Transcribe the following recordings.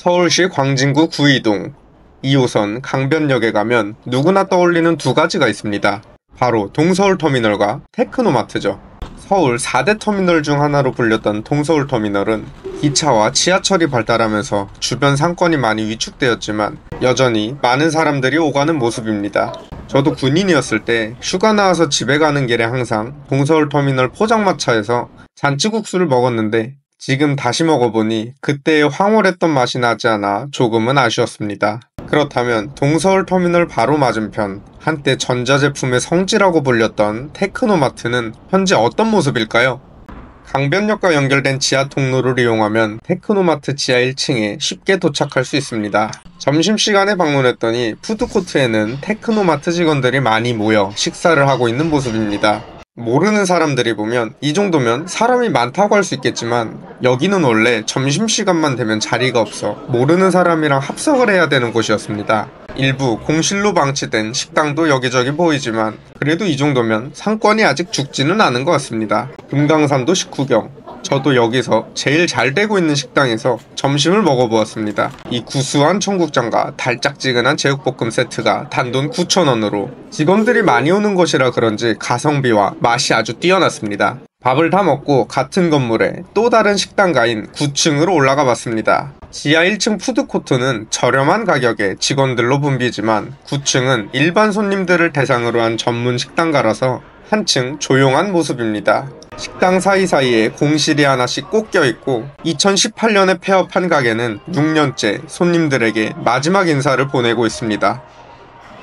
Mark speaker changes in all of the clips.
Speaker 1: 서울시 광진구 구이동 2호선 강변역에 가면 누구나 떠올리는 두 가지가 있습니다. 바로 동서울터미널과 테크노마트죠. 서울 4대 터미널 중 하나로 불렸던 동서울터미널은 기차와 지하철이 발달하면서 주변 상권이 많이 위축되었지만 여전히 많은 사람들이 오가는 모습입니다. 저도 군인이었을 때 휴가 나와서 집에 가는 길에 항상 동서울터미널 포장마차에서 잔치국수를 먹었는데 지금 다시 먹어보니 그때의 황홀했던 맛이 나지 않아 조금은 아쉬웠습니다. 그렇다면 동서울터미널 바로 맞은편 한때 전자제품의 성지라고 불렸던 테크노마트는 현재 어떤 모습일까요? 강변역과 연결된 지하 통로를 이용하면 테크노마트 지하 1층에 쉽게 도착할 수 있습니다. 점심시간에 방문했더니 푸드코트에는 테크노마트 직원들이 많이 모여 식사를 하고 있는 모습입니다. 모르는 사람들이 보면 이 정도면 사람이 많다고 할 수 있겠지만 여기는 원래 점심시간만 되면 자리가 없어 모르는 사람이랑 합석을 해야 되는 곳이었습니다. 일부 공실로 방치된 식당도 여기저기 보이지만 그래도 이 정도면 상권이 아직 죽지는 않은 것 같습니다. 금강산도 식후경, 저도 여기서 제일 잘 되고 있는 식당에서 점심을 먹어보았습니다. 이 구수한 청국장과 달짝지근한 제육볶음 세트가 단돈 9,000원으로 직원들이 많이 오는 곳이라 그런지 가성비와 맛이 아주 뛰어났습니다. 밥을 다 먹고 같은 건물에 또 다른 식당가인 9층으로 올라가 봤습니다. 지하 1층 푸드코트는 저렴한 가격에 직원들로 붐비지만 9층은 일반 손님들을 대상으로 한 전문 식당가라서 한층 조용한 모습입니다. 식당 사이사이에 공실이 하나씩 꼭 껴있고 2018년에 폐업한 가게는 6년째 손님들에게 마지막 인사를 보내고 있습니다.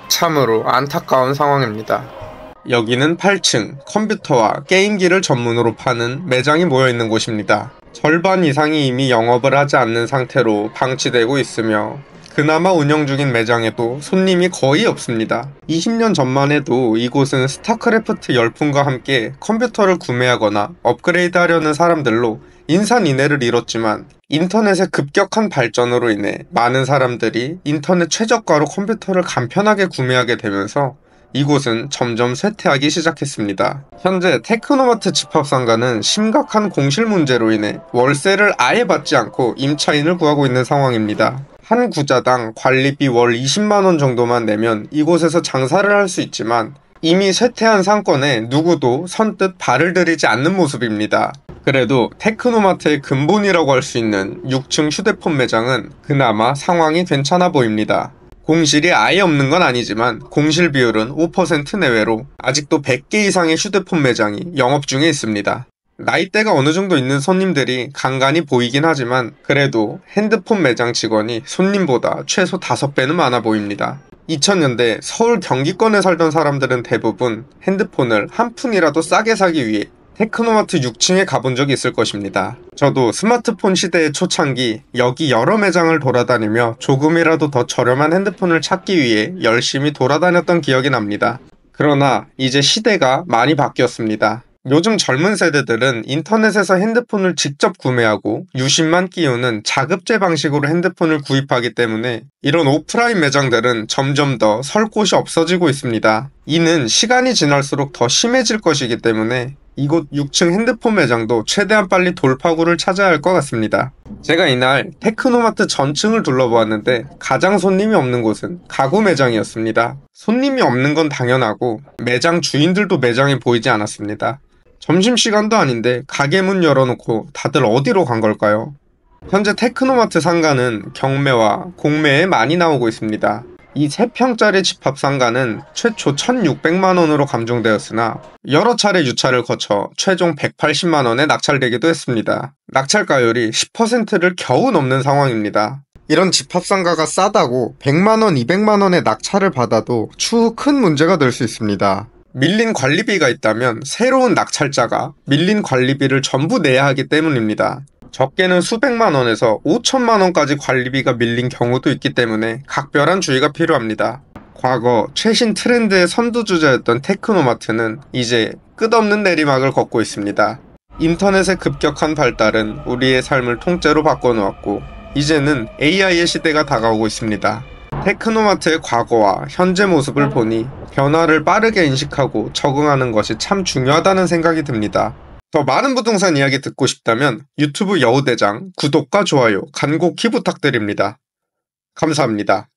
Speaker 1: 참으로 안타까운 상황입니다. 여기는 8층 컴퓨터와 게임기를 전문으로 파는 매장이 모여있는 곳입니다. 절반 이상이 이미 영업을 하지 않는 상태로 방치되고 있으며 그나마 운영 중인 매장에도 손님이 거의 없습니다. 20년 전만 해도 이곳은 스타크래프트 열풍과 함께 컴퓨터를 구매하거나 업그레이드 하려는 사람들로 인산인해를 이뤘지만 인터넷의 급격한 발전으로 인해 많은 사람들이 인터넷 최저가로 컴퓨터를 간편하게 구매하게 되면서 이곳은 점점 쇠퇴하기 시작했습니다. 현재 테크노마트 집합상가는 심각한 공실 문제로 인해 월세를 아예 받지 않고 임차인을 구하고 있는 상황입니다. 한 구자당 관리비 월 20만원 정도만 내면 이곳에서 장사를 할 수 있지만 이미 쇠퇴한 상권에 누구도 선뜻 발을 들이지 않는 모습입니다. 그래도 테크노마트의 근본이라고 할 수 있는 6층 휴대폰 매장은 그나마 상황이 괜찮아 보입니다. 공실이 아예 없는 건 아니지만 공실 비율은 5% 내외로 아직도 100개 이상의 휴대폰 매장이 영업 중에 있습니다. 나이대가 어느 정도 있는 손님들이 간간히 보이긴 하지만 그래도 핸드폰 매장 직원이 손님보다 최소 5배는 많아 보입니다. 2000년대 서울 경기권에 살던 사람들은 대부분 핸드폰을 한 푼이라도 싸게 사기 위해 테크노마트 6층에 가본 적이 있을 것입니다. 저도 스마트폰 시대의 초창기 여기 여러 매장을 돌아다니며 조금이라도 더 저렴한 핸드폰을 찾기 위해 열심히 돌아다녔던 기억이 납니다. 그러나 이제 시대가 많이 바뀌었습니다. 요즘 젊은 세대들은 인터넷에서 핸드폰을 직접 구매하고 유심만 끼우는 자급제 방식으로 핸드폰을 구입하기 때문에 이런 오프라인 매장들은 점점 더 설 곳이 없어지고 있습니다. 이는 시간이 지날수록 더 심해질 것이기 때문에 이곳 6층 핸드폰 매장도 최대한 빨리 돌파구를 찾아야 할 것 같습니다. 제가 이날 테크노마트 전층을 둘러보았는데 가장 손님이 없는 곳은 가구 매장이었습니다. 손님이 없는 건 당연하고 매장 주인들도 매장에 보이지 않았습니다. 점심시간도 아닌데 가게 문 열어놓고 다들 어디로 간 걸까요? 현재 테크노마트 상가는 경매와 공매에 많이 나오고 있습니다. 이 3평짜리 집합상가는 최초 1,600만원으로 감정되었으나 여러 차례 유찰을 거쳐 최종 180만원에 낙찰되기도 했습니다. 낙찰가율이 10%를 겨우 넘는 상황입니다. 이런 집합상가가 싸다고 100만원, 200만원의 낙찰을 받아도 추후 큰 문제가 될 수 있습니다. 밀린 관리비가 있다면 새로운 낙찰자가 밀린 관리비를 전부 내야 하기 때문입니다. 적게는 수백만원에서 5천만원까지 관리비가 밀린 경우도 있기 때문에 각별한 주의가 필요합니다. 과거 최신 트렌드의 선두주자였던 테크노마트는 이제 끝없는 내리막을 걷고 있습니다. 인터넷의 급격한 발달은 우리의 삶을 통째로 바꿔놓았고 이제는 AI의 시대가 다가오고 있습니다. 테크노마트의 과거와 현재 모습을 보니 변화를 빠르게 인식하고 적응하는 것이 참 중요하다는 생각이 듭니다. 더 많은 부동산 이야기 듣고 싶다면 유튜브 여우대장 구독과 좋아요 간곡히 부탁드립니다. 감사합니다.